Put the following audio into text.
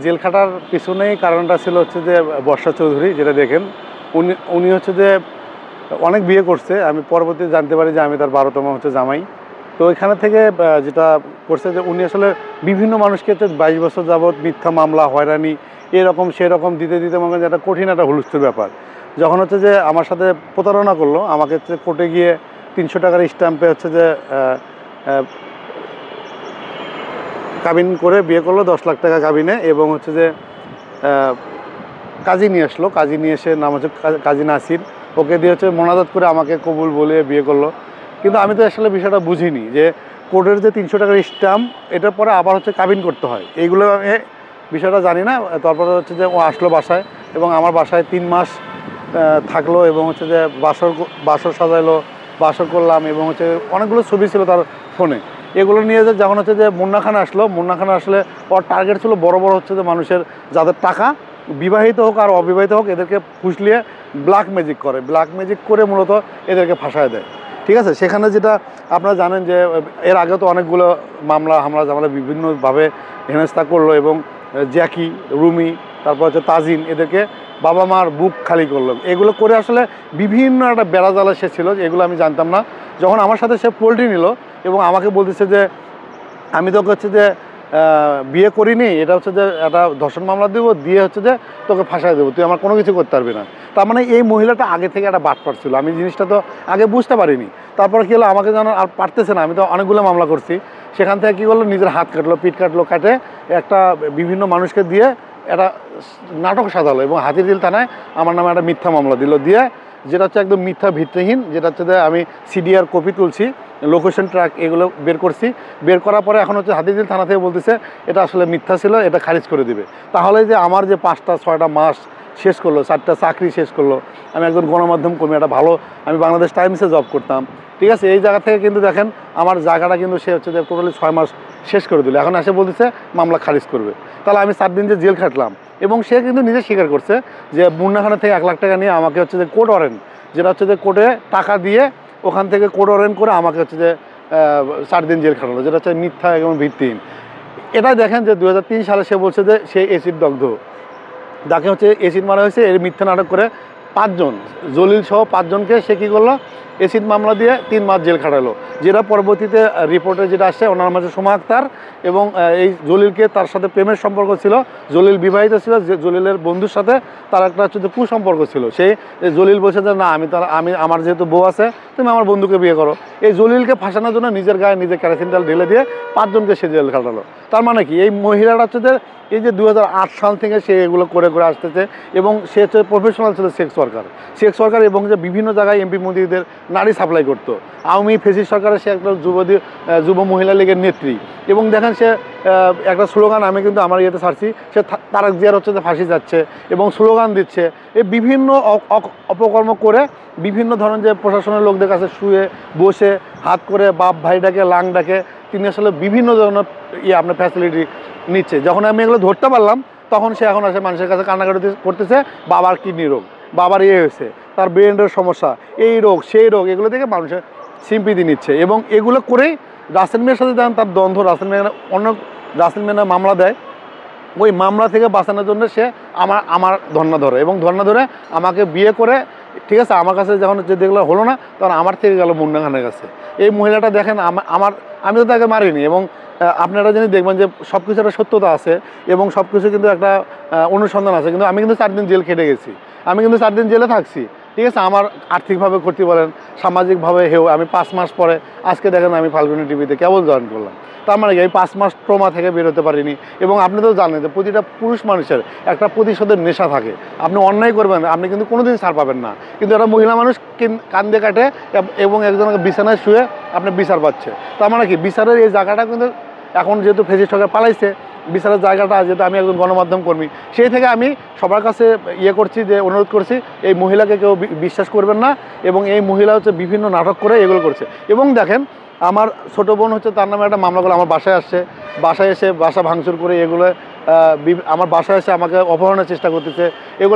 Jail খাটার পিছনেই কারণটা ছিল হচ্ছে যে বর্ষা চৌধুরী, যেটা দেখেন উনি হচ্ছে যে অনেক বিয়ে করছে। আমি পরবর্তীতে জানতে পারি যে আমি তার 12তম হচ্ছে জামাই। তো এখানে থেকে যেটা করছে যে উনি আসলে বিভিন্ন মানুষকে হচ্ছে 22 বছর যাবৎ মিথ্যা মামলা, হয়রানি, এরকম সেরকম দিতে দিতে মনে করেন একটা কঠিন একটা হুলস্থুল ব্যাপার। যখন হচ্ছে যে আমার সাথে প্রতারণা করলো, আমাকে হচ্ছে কোর্টে গিয়ে 300 টাকার স্ট্যাম্পে হচ্ছে যে কাবিন করে বিয়ে করলো, 10 লাখ টাকা কাবিনে, এবং হচ্ছে যে কাজী নিয়ে আসলো। কাজী নিয়ে এসে, নাম হচ্ছে কাজী নাসির, ওকে দিয়ে হচ্ছে মোনাজাত করে আমাকে কবুল বলে বিয়ে করলো। কিন্তু আমি তো আসলে বিষয়টা বুঝিনি যে কোর্টের যে 300 টাকার স্ট্যাম্প, এটার পরে আবার হচ্ছে কাবিন করতে হয়, এইগুলো আমি বিষয়টা জানি না। তারপরে হচ্ছে যে ও আসলো বাসায়, এবং আমার বাসায় 3 মাস থাকলো, এবং হচ্ছে যে বাসর সাজাইলো, বাসর করলাম, এবং হচ্ছে অনেকগুলো ছবি ছিল তার ফোনে। এগুলো নিয়ে যে যখন হচ্ছে যে মুন্না খান আসলো, মুন্না খান আসলে ওর টার্গেট ছিল বড় বড় হচ্ছে যে মানুষের, যাদের টাকা, বিবাহিত হোক আর অবিবাহিত হোক, এদেরকে ফুসলিয়ে ব্ল্যাক ম্যাজিক করে, ব্ল্যাক ম্যাজিক করে মূলত এদেরকে ফাঁসায় দেয়। ঠিক আছে, সেখানে যেটা আপনারা জানেন যে এর আগে তো অনেকগুলো মামলা হামলা বিভিন্নভাবে হেনস্থা করলো, এবং জ্যাকি, রুমি, তারপর হচ্ছে তাজিন, এদেরকে বাবা মার বুক খালি করলো। এগুলো করে আসলে বিভিন্ন একটা বেড়াজালা সে ছিল, এগুলো আমি জানতাম না। যখন আমার সাথে সে পোল্ট্রি নিল এবং আমাকে বলতেছে যে আমি তোকে হচ্ছে যে বিয়ে করিনি, এটা হচ্ছে যে একটা ধর্ষণ মামলা দেবো, দিয়ে হচ্ছে যে তোকে ফাঁসায় দেবো, তুই আমার কোনো কিছু করতে পারবি না। তার মানে এই মহিলাটা আগে থেকে একটা বাটপার ছিল, আমি জিনিসটা তো আগে বুঝতে পারিনি। তারপর কী হলো, আমাকে যেন আর পারতেছে না, আমি তো অনেকগুলো মামলা করছি, সেখান থেকে কী করলো, নিজের হাত কাটলো, পিঠ কাটলো, কাটে একটা বিভিন্ন মানুষকে দিয়ে একটা নাটক সাজালো, এবং হাতিরঝিল থানায় আমার নামে একটা মিথ্যা মামলা দিল, দিয়ে যেটা হচ্ছে একদম মিথ্যা ভিত্তিহীন, যেটা হচ্ছে যে আমি সিডিআর কপি তুলছি, লোকেশন ট্র্যাক এগুলো বের করছি। বের করার পরে এখন হচ্ছে হাতিরঝিল থানা থেকে বলতেছে এটা আসলে মিথ্যা ছিল, এটা খারিজ করে দিবে। তাহলে যে আমার যে 5টা 6টা মাস শেষ করলো, 4টা চাকরি শেষ করলো, আমি একজন গণমাধ্যম কর্মী, একটা ভালো, আমি বাংলাদেশ টাইমসে জব করতাম, ঠিক আছে, এই জায়গা থেকে কিন্তু দেখেন আমার জায়গাটা কিন্তু সে হচ্ছে যে টোটালি 6 মাস শেষ করে দিল। এখন এসে বলতেছে মামলা খারিজ করবে। তাহলে আমি 7 দিন যে জেল খাটলাম, এবং সে কিন্তু নিজে স্বীকার করছে যে মুন্নাখানা থেকে 1 লাখ টাকা নিয়ে আমাকে হচ্ছে যে কোর্ট ওয়ারেন্ট, যেটা হচ্ছে যে কোর্টে টাকা দিয়ে ওখান থেকে কোর্ট ওয়ারেন্ট করে আমাকে হচ্ছে যে 4 দিন জেল খাটালো, যেটা হচ্ছে মিথ্যা এবং ভিত্তিহীন। এটাই দেখেন যে 2003 সালে সে বলছে যে সে এসিড দগ্ধ, যাকে হচ্ছে এসিড মারা হয়েছে, এর মিথ্যা নাটক করে 5 জন, জলিল সহ 5 জনকে সে কী করলো, এসিড মামলা দিয়ে 3 মাস জেল খাটালো। যেটা পরবর্তীতে রিপোর্টে যেটা আসছে, ওনার মাঝে সোমা আক্তার এবং এই জলিলকে, তার সাথে প্রেমের সম্পর্ক ছিল, জলিল বিবাহিত ছিল, যে জলিলের বন্ধুর সাথে তার একটা হচ্ছে যে কুসম্পর্ক ছিল। সেই জলিল বলছে যে না, আমি আমার যেহেতু বউ আছে, তুমি আমার বন্ধুকে বিয়ে করো। এই জলিলকে ফাঁসানোর জন্য নিজের গায়ে নিজে কেরোসিন তেল ঢেলে দিয়ে 5 জনকে সে জেল খাটালো। তার মানে কি, এই মহিলাটা হচ্ছে যে এই যে 2008 সাল থেকে সে এগুলো করে করে আসতেছে, এবং সে হচ্ছে প্রফেশনাল ছিল সেক্স ওয়ার্কার, এবং যে বিভিন্ন জায়গায় এমপি মোদীদের নারী সাপ্লাই করতো। আওয়ামী ফেসিস্ট সরকারে সে একটা যুব মহিলা লীগের নেত্রী, এবং দেখেন সে একটা স্লোগান, আমি কিন্তু আমার ইয়েতে ছাড়ছি, সে তারেক জিয়ার হচ্ছে যে ফাঁসি যাচ্ছে এবং স্লোগান দিচ্ছে। এই বিভিন্ন অপকর্ম করে বিভিন্ন ধরনের যে প্রশাসনের লোকদের কাছে শুয়ে বসে হাত করে বাপ ভাই ডাকে, লাং ডাকে, তিনি আসলে বিভিন্ন ধরনের আপনার ফ্যাসিলিটি নিচ্ছে। যখন আমি এগুলো ধরতে পারলাম, তখন সে এখন আসে মানুষের কাছে কান্নাকাটি করতেছে, বাবার কিডনি রোগ, বাবার হয়েছে, তার ব্রেনের সমস্যা, এই রোগ সেই রোগ, এগুলো থেকে মানুষের সিম্পিতি নিচ্ছে। এবং এগুলো করেই রাসেল মিয়ার সাথে যখন তার দ্বন্দ্ব, রাসেল মিয়া মামলা দেয়, ওই মামলা থেকে বাঁচানোর জন্য সে আমার ধর্ণা ধরে, এবং ধর্ণা ধরে আমাকে বিয়ে করে, ঠিক আছে, আমার কাছে যখন যে দেখলো হলো না, তখন আমার থেকে গেল মুন্না খানের কাছে। এই মহিলাটা দেখেন, আমি তো তাকে মারিনি, এবং আপনারা জানি দেখবেন যে সব কিছু একটা সত্যতা আছে, এবং সব কিছু কিন্তু একটা অনুসন্ধান আছে। কিন্তু আমি কিন্তু 4 দিন জেল খেটে গেছি, আমি কিন্তু 4 দিন জেলে থাকছি, ঠিক আছে। আমার আর্থিকভাবে ক্ষতি বলেন, সামাজিকভাবে আমি 5 মাস পরে আজকে দেখেন আমি ফাল্গুনি টিভিতে কেবল জয়েন করলাম। তার মানে কি, আমি 5 মাস ট্রমা থেকে বেরোতে পারিনি। এবং আপনি তো জানেন যে প্রতিটা পুরুষ মানুষের একটা প্রতিশোধের নেশা থাকে, আপনি অন্যায় করবেন, আপনি কিন্তু কোনোদিন ছাড় পাবেন না। কিন্তু একটা মহিলা মানুষ কান্দে কাটে এবং একজনকে বিছানায় শুয়ে আপনি বিচার পাচ্ছে। তার মানে কি, বিচারের এই জায়গাটা কিন্তু এখন যেহেতু ফেসিস্ট সরকার পালাইছে, বিচারের জায়গাটা, যেহেতু আমি একজন গণমাধ্যম কর্মী, সেই থেকে আমি সবার কাছে করছি, যে অনুরোধ করছি, এই মহিলাকে কেউ বিশ্বাস করবেন না। এবং এই মহিলা হচ্ছে বিভিন্ন নাটক করে এগুলো করছে। এবং দেখেন, আমার ছোটো বোন হচ্ছে, তার নামে একটা মামলা করে আমার বাসায় আসছে, বাসায় এসে বাসা ভাঙচুর করে এগুলো আমার বাসায় এসে আমাকে অপহরণের চেষ্টা করতেছে। এগুলো